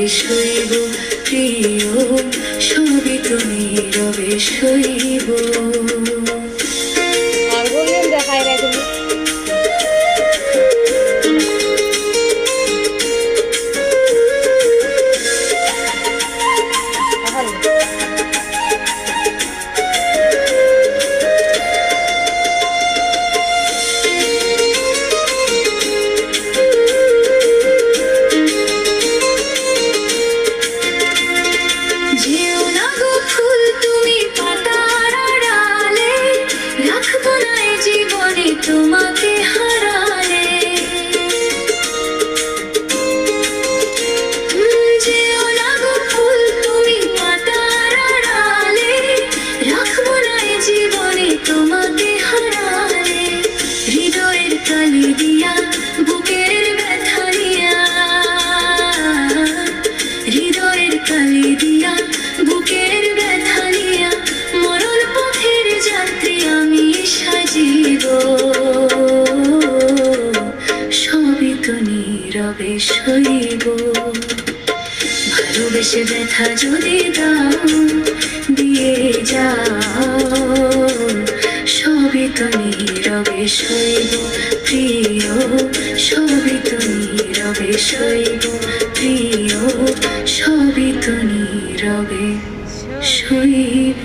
নীরবে শৈব প্রিয়, সবই তো নীরবে শৈব। হারমোনিয়াম দেখায় না তুমি। যেও না গো ফুল তুমি পাতার আড়ালে, রাখবো না এ জীবনে তোমাকে হারালে। যেও না গো ফুল তুমি পাতার আড়ালে, রাখবো না এ জীবনে তোমাকে হারালে। হৃদয়ের কালি দিয়া বুকের ব্যথা নিয়া, হৃদয়ের কালি দিয়া বুকের ব্যথা নিয়া, মরণ পথের যাত্রী আমি সাজিব, সবই তো নীরবে সইব। ভালোবেসে ব্যথা যদি দাও দিয়ে যাও, সবই তো নীরবে সইব প্রিয়, সবই তো নীরবে সইব প্রিয়, সবই তো নীরবে সইব।